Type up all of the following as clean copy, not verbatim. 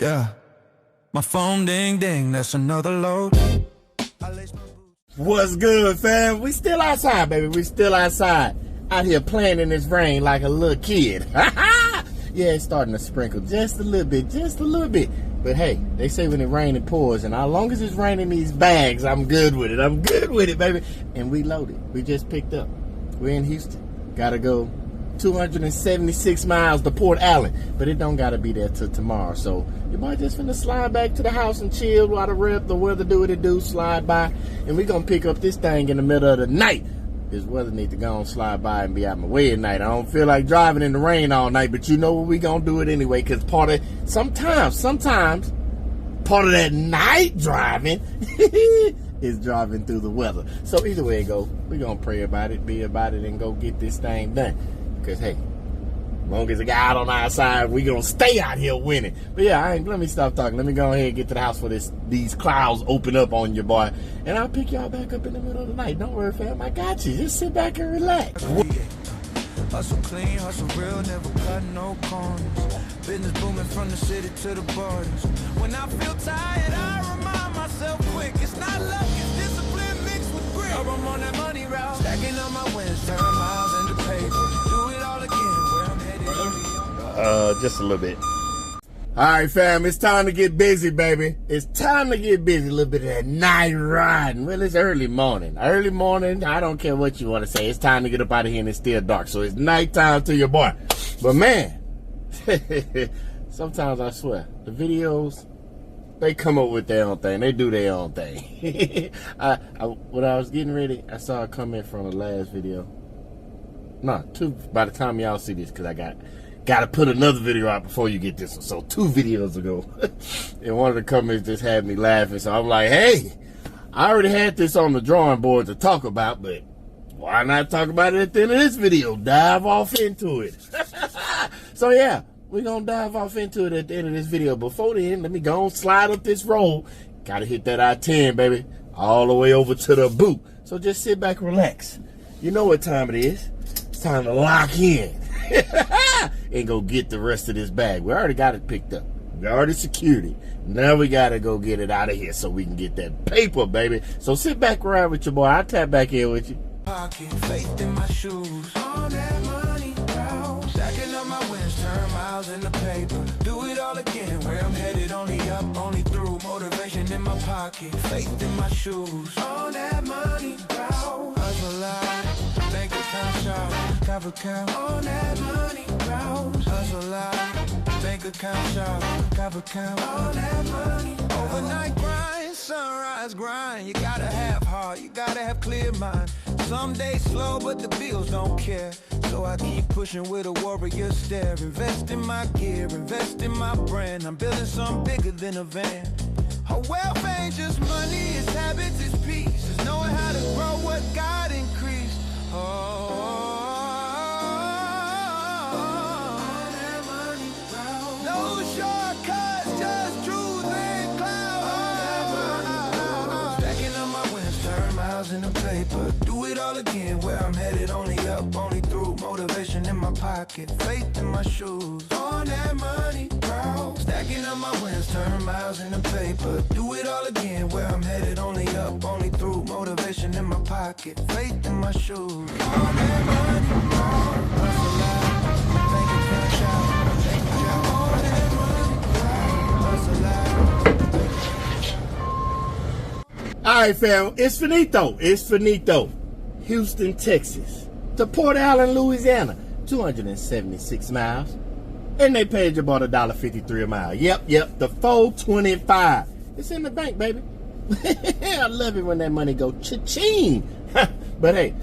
Yeah, my phone ding ding, that's another load. What's good, fam? We still outside, baby. We still outside. Out here playing in this rain like a little kid. Yeah, it's starting to sprinkle just a little bit, But hey, they say when it rains, it pours. And as long as it's raining these bags, I'm good with it. I'm good with it, baby. And we loaded. We just picked up. We're in Houston. Gotta go 276 miles to Port Allen. But it don't gotta be there till tomorrow. So you might just finna slide back to the house and chill while the weather do what it do, slide by. And we gonna pick up this thing in the middle of the night. This weather need to go and slide by and be out my way at night. I don't feel like driving in the rain all night, but you know what, we gonna do it anyway, because sometimes part of that night driving is driving through the weather. So either way it go, we gonna pray about it, be about it, and go get this thing done. Because hey, as long as it got out on our side, we gonna stay out here winning. But yeah, let me stop talking. Let me go ahead and get to the house for these clouds open up on you, boy. And I'll pick y'all back up in the middle of the night. Don't worry, fam. I got you. Just sit back and relax. Hustle clean, hustle real, never cut no corners. Business booming from the city to the borders. When I feel tired, I remind myself quick. It's not luck, it's discipline mixed with grit. I'm on that money route, stacking on my wins, turn miles into paper. Do it all again, where I'm headed. Just a little bit. All right, fam, it's time to get busy, baby. It's time to get busy. A little bit of that night riding. Well, it's early morning. Early morning, I don't care what you want to say. It's time to get up out of here and it's still dark. So it's nighttime to your boy. But man, sometimes I swear, the videos, they come up with their own thing. They do their own thing. When I was getting ready, I saw a comment from the last video. No, two, by the time y'all see this, because I got to put another video out before you get this one. So 2 videos ago. And one of the comments just had me laughing. So I'm like, hey, I already had this on the drawing board to talk about, but why not talk about it at the end of this video? Dive off into it. So yeah, we're going to dive off into it at the end of this video. Before then, let me go and slide up this road. Got to hit that I-10, baby. All the way over to the boot. So just sit back and relax. You know what time it is. It's time to lock in. And go get the rest of this bag. We already got it picked up. We already secured it. Now we gotta go get it out of here so we can get that paper, baby. So sit back around with your boy. I'll tap back in with you. Pocket, faith in my shoes. All that money, bro. Stacking up my wins, turn miles into paper. Do it all again, where I'm headed, only up, only through. Motivation in my pocket, faith in my shoes. All that money, bro. Hustle life, bank account shop, cover count. All that money, bro. Hustle life, bank account shop, cover count. All that money, bro. Overnight grind, sunrise grind. You gotta have heart, you gotta have clear mind. Some days slow, but the bills don't care. So I keep pushing with a warrior stare. Invest in my gear, invest in my brand. I'm building something bigger than a van. Our wealth ain't just money, it's habits, it's peace. It's knowing how to grow what God increased. No shortcuts, just truth and cloud. Stacking up my wins, turn miles into paper. Do it all again, where I'm headed, only up, only through. Motivation in my pocket, faith in my shoes. On that money, bro. Stacking up my wins, turn miles into paper. Do it all again, where I'm headed, only up, only through. Motivation in my pocket, faith in my shoes. On that money, bro. Hustle life, bank account shop, bank account. On that money, bro. Hustle life. All right, fam. It's finito. It's finito. Houston, Texas to Port Allen, Louisiana. 276 miles. And they paid you about $1.53 a mile. Yep, the $4.25. It's in the bank, baby. I love it when that money go cha-ching. But hey,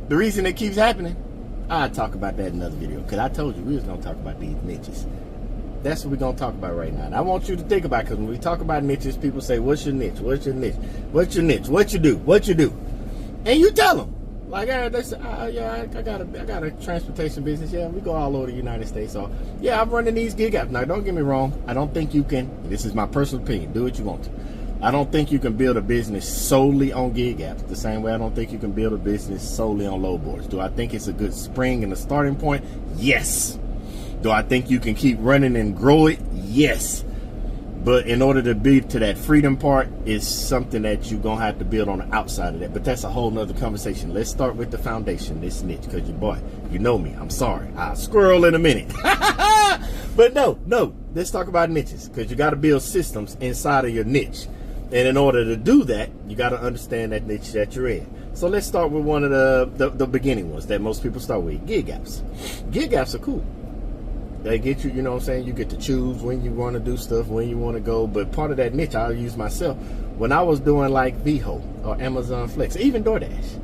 the reason it keeps happening, I'll talk about that in another video. Because I told you we was going to talk about these niches. That's what we're going to talk about right now. And I want you to think about it, because when we talk about niches, people say, what's your niche? What's your niche? What's your niche? What you do? What you do? And you tell them. Like, they say, yeah, I got a transportation business. Yeah, we go all over the United States. So, yeah, I'm running these gig apps. Now, don't get me wrong. I don't think you can. This is my personal opinion. Do what you want to. I don't think you can build a business solely on gig apps. The same way I don't think you can build a business solely on load boards. Do I think it's a good spring and a starting point? Yes. Do I think you can keep running and grow it? Yes. But in order to be to that freedom part is something that you're going to have to build on the outside of that. But that's a whole nother conversation. Let's start with the foundation, this niche, because your boy, you know me. I'm sorry. I'll squirrel in a minute. But no. Let's talk about niches, because you got to build systems inside of your niche. And in order to do that, you got to understand that niche that you're in. So let's start with one of the beginning ones that most people start with, gig apps. Gig apps are cool. They get you, you know what I'm saying? You get to choose when you want to do stuff, when you want to go. But part of that niche, I'll use myself. When I was doing like VHO or Amazon Flex, even DoorDash.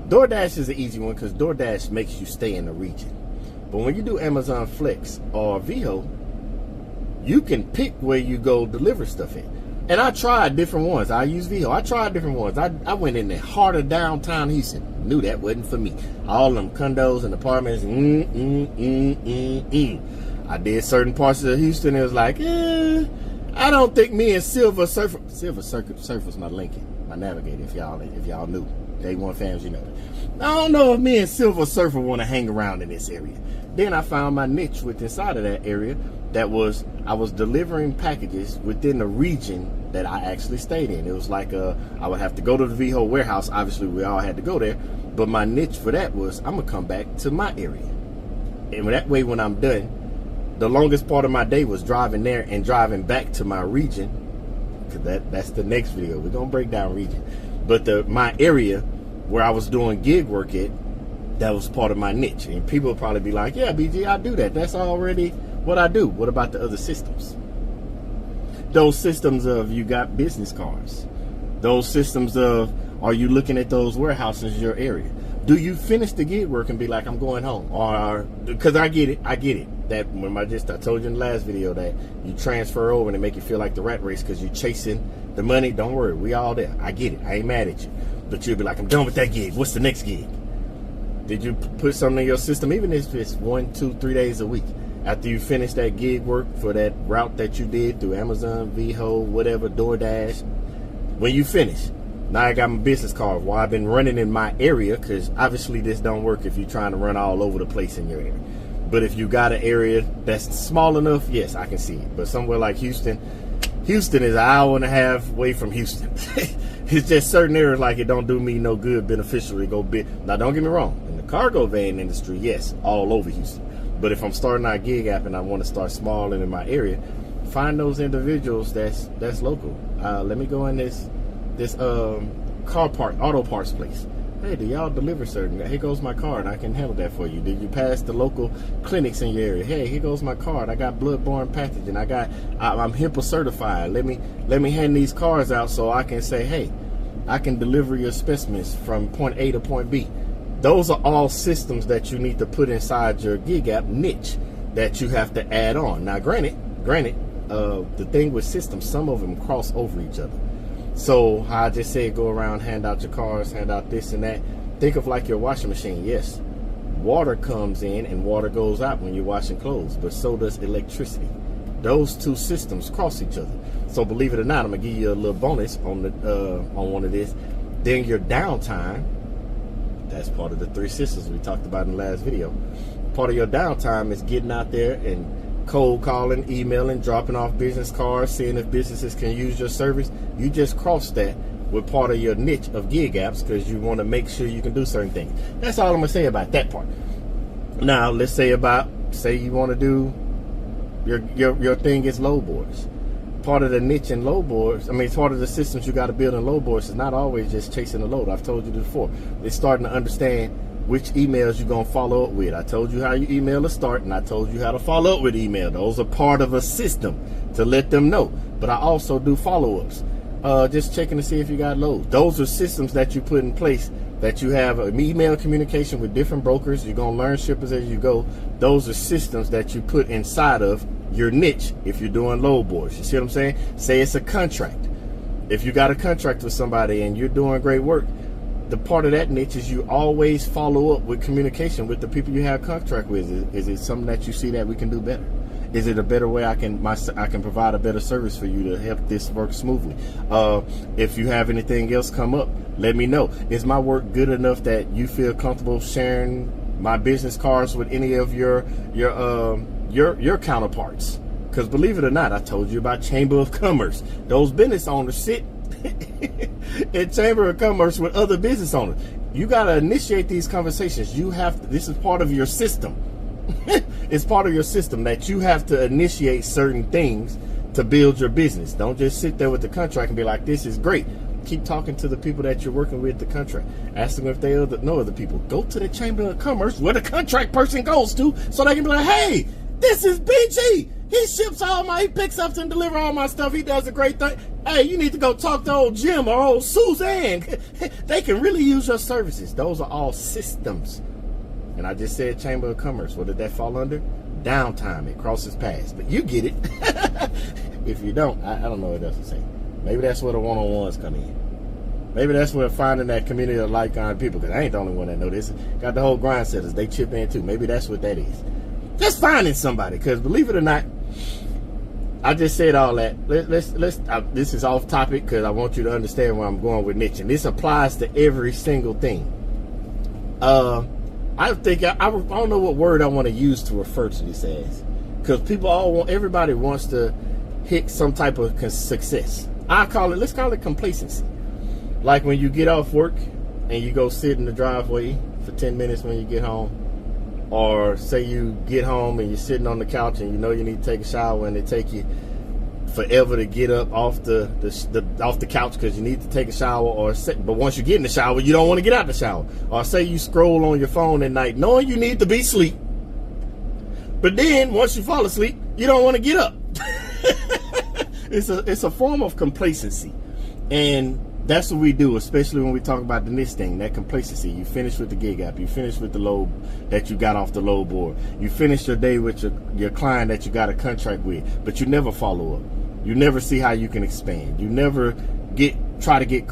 DoorDash is an easy one because DoorDash makes you stay in the region. But when you do Amazon Flex or VHO, you can pick where you go deliver stuff in. And I tried different ones. I use VHO. I tried different ones. I went in the heart of downtown Houston. Knew that wasn't for me. All them condos and apartments. I did certain parts of Houston. It was like, I don't think me and Silver Surfer's my Lincoln, my navigator. If y'all knew, Day One fans, you know. I don't know if me and Silver Surfer want to hang around in this area. Then I found my niche with inside of that area. I was delivering packages within the region that I actually stayed in. It was like I would have to go to the VHO warehouse. Obviously, we all had to go there. But my niche for that was I'm going to come back to my area. And that way, when I'm done, the longest part of my day was driving there and driving back to my region. Because that's the next video. We're going to break down region. But my area where I was doing gig work at, that was part of my niche. And people will probably be like, yeah, BG, I do that. That's already what I do. What about the other systems? Those systems of you got business cards. Those systems of are you looking at those warehouses in your area? Do you finish the gig work and be like, I'm going home? Or because I get it. That when I told you in the last video that you transfer over and it make you feel like the rat race because you're chasing the money. Don't worry, we all there. I get it. I ain't mad at you. But you'll be like, I'm done with that gig. What's the next gig? Did you put something in your system, even if it's 1, 2, 3 days a week? After you finish that gig work for that route that you did through Amazon, VHO, whatever, DoorDash, when you finish, now I got my business card. Well, I've been running in my area because obviously this don't work if you're trying to run all over the place in your area. But if you got an area that's small enough, yes, I can see it. But somewhere like Houston is an hour and a half away from Houston. It's just certain areas like it don't do me no good beneficially go big. Now, don't get me wrong. In the cargo van industry, yes, all over Houston. But if I'm starting out gig app and I want to start small and in my area, find those individuals that's local. Let me go in this auto parts place. Hey, do y'all deliver certain? Here goes my card. I can handle that for you. Did you pass the local clinics in your area? Hey, here goes my card. I got bloodborne packaging. I'm HIPAA certified. Let me hand these cards out so I can say, hey, I can deliver your specimens from point A to point B. Those are all systems that you need to put inside your gig app niche that you have to add on. Now, granted, the thing with systems, some of them cross over each other. So how I just said, go around, hand out your cards, hand out this and that. Think of like your washing machine. Yes, water comes in and water goes out when you're washing clothes, but so does electricity. Those two systems cross each other. So believe it or not, I'm gonna give you a little bonus on one of this. Then your downtime, that's part of the 3 systems we talked about in the last video. Part of your downtime is getting out there and cold calling, emailing, dropping off business cards, seeing if businesses can use your service. You just cross that with part of your niche of gig apps because you want to make sure you can do certain things. That's all I'm going to say about that part. Now, let's say you want to do your thing is load boards. Part of the niche in load boards, part of the systems you got to build in load boards is not always just chasing the load. I've told you this before. It's starting to understand which emails you're going to follow up with. I told you how you email to start, and I told you how to follow up with email. Those are part of a system to let them know. But I also do follow-ups. Just checking to see if you got loads. Those are systems that you put in place that you have an email communication with different brokers. You're going to learn shippers as you go. Those are systems that you put inside of your niche if you're doing load boards. You see what I'm saying? Say it's a contract. If you got a contract with somebody and you're doing great work, the part of that niche is you always follow up with communication with the people you have contract with. Is it something that you see that we can do better? Is it a better way I can provide a better service for you to help this work smoothly? If you have anything else come up, let me know. Is my work good enough that you feel comfortable sharing my business cards with any of your counterparts? Because believe it or not, I told you about Chamber of Commerce. Those business owners sit in Chamber of Commerce with other business owners. You got to initiate these conversations. You have to, this is part of your system. It's part of your system that you have to initiate certain things to build your business. Don't just sit there with the contract and be like, this is great. Keep talking to the people that you're working with the contract. Ask them if they know other people. Go to the Chamber of Commerce where the contract person goes to, so they can be like, hey, this is BG. He ships he picks up and delivers all my stuff. He does a great thing. Hey, you need to go talk to old Jim or old Suzanne. They can really use your services. Those are all systems. And I just said Chamber of Commerce. What did that fall under? Downtime. It crosses paths. But you get it. If you don't, I don't know what else to say. Maybe that's where the one-on-ones come in. Maybe that's where finding that community of like-minded people, because I ain't the only one that know this. Got the whole grind setters. They chip in too. Maybe that's what that is. Just finding somebody, because believe it or not, I just said all that. This is off topic because I want you to understand where I'm going with niche, and this applies to every single thing. I don't know what word I want to use to refer to this as, because everybody wants to hit some type of success. Let's call it complacency. Like when you get off work and you go sit in the driveway for 10 minutes when you get home. Or say you get home and you're sitting on the couch and you know you need to take a shower and it take you forever to get up off the couch because you need to take a shower. But once you get in the shower, you don't want to get out the shower. Or say you scroll on your phone at night knowing you need to be asleep. But then once you fall asleep, you don't want to get up. It's a form of complacency. And that's what we do, especially when we talk about the niche thing, that complacency. You finish with the gig app. You finish with the load that you got off the load board. You finish your day with your client that you got a contract with, but you never follow up. You never see how you can expand. You never try to get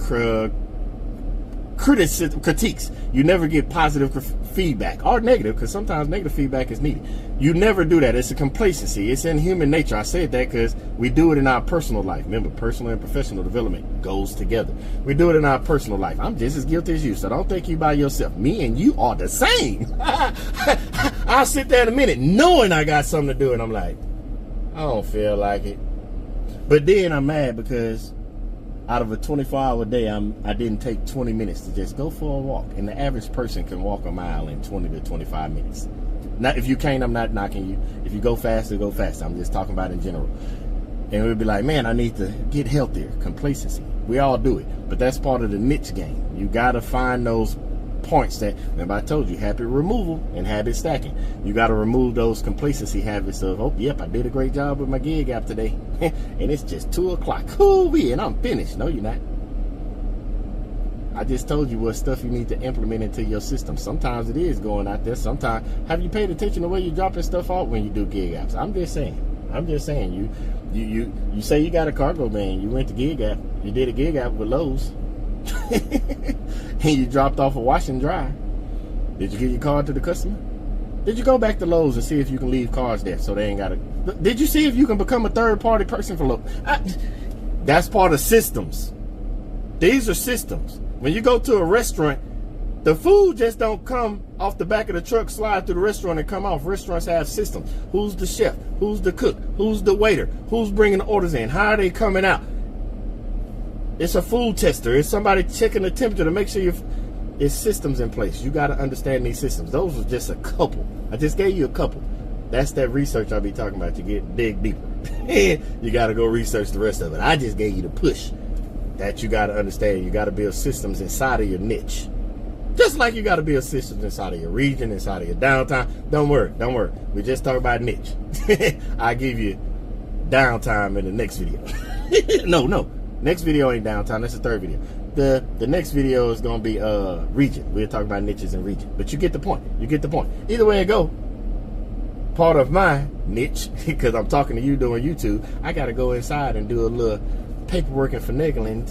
critiques. You never get positive feedback or negative, because sometimes negative feedback is needed. You never do that. It's a complacency. It's in human nature. I said that because we do it in our personal life. Remember, personal and professional development goes together. We do it in our personal life. I'm just as guilty as you, so don't think you by yourself. Me and you are the same. I'll sit there in a minute knowing I got something to do, and I'm like, I don't feel like it. But then I'm mad because out of a 24-hour day, I didn't take 20 minutes to just go for a walk. And the average person can walk a mile in 20 to 25 minutes. Now, if you can't, I'm not knocking you. If you go faster, go faster. I'm just talking about in general. And we'd be like, man, I need to get healthier. Complacency. We all do it. But that's part of the niche game. You got to find those points that, remember I told you, habit removal and habit stacking. You got to remove those complacency habits of, oh, yep, I did a great job with my gig app today. And it's just 2 o'clock. Cool, and I'm finished. No, you're not. I just told you what stuff you need to implement into your system. Sometimes it is going out there. Sometimes, have you paid attention to the way you dropping stuff off when you do gig apps? I'm just saying. You say you got a cargo van. You went to gig app. You did a gig app with Lowe's. And you dropped off a wash and dry. Did you give your card to the customer? Did you go back to Lowe's and see if you can leave cars there so they ain't got to? Did you see if you can become a third-party person for Lowe's? That's part of systems. These are systems. When you go to a restaurant, the food just don't come off the back of the truck, slide through the restaurant and come off. Restaurants have systems. Who's the chef? Who's the cook? Who's the waiter? Who's bringing the orders in? How are they coming out? It's a food tester. It's somebody checking the temperature to make sure it's systems in place. You got to understand these systems. Those are just a couple. I just gave you a couple. That's that research I'll be talking about. You dig deeper. You got to go research the rest of it. I just gave you the push that you got to understand. You got to build systems inside of your niche. Just like you got to build systems inside of your region, inside of your downtime. Don't worry. We just talk about niche. I'll give you downtime in the next video. No. Next video ain't downtime. That's the third video. The next video is going to be region. We'll talk about niches and region. But you get the point. Either way it go, part of my niche, because I'm talking to you doing YouTube, I got to go inside and do a little paperwork and finagling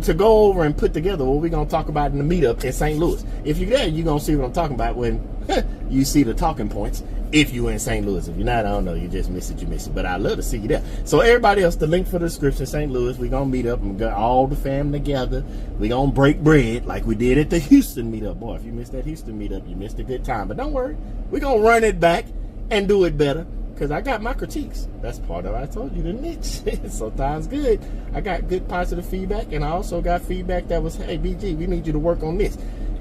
to go over and put together what we're going to talk about in the meetup in St. Louis. If you're there, you're going to see what I'm talking about when you see the talking points. If you're in St. Louis. If you're not, I don't know. You just miss it. But I'd love to see you there. So everybody else, the link for the description, St. Louis. We're going to meet up and get all the fam together. We're going to break bread like we did at the Houston meetup. Boy, if you missed that Houston meetup, you missed a good time. But don't worry. We're going to run it back and do it better. because I got my critiques. That's part of, I told you, the niche. Sometimes good. I got good positive feedback, and I also got feedback that was, hey, BG, we need you to work on this.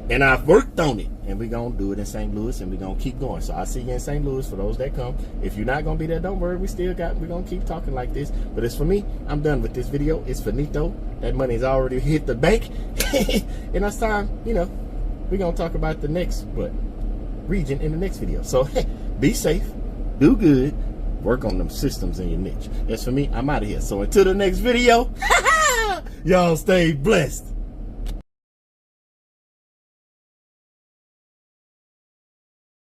And I've worked on it, and we're going to do it in St. Louis, and we're going to keep going. So I'll see you in St. Louis for those that come. If you're not going to be there, don't worry. We're going to keep talking like this. But as for me, I'm done with this video. It's finito. That money's already hit the bank. And it's time, you know, we're going to talk about the next, region in the next video. So, hey, be safe, do good, work on them systems in your niche. As for me, I'm out of here. So until the next video, y'all stay blessed.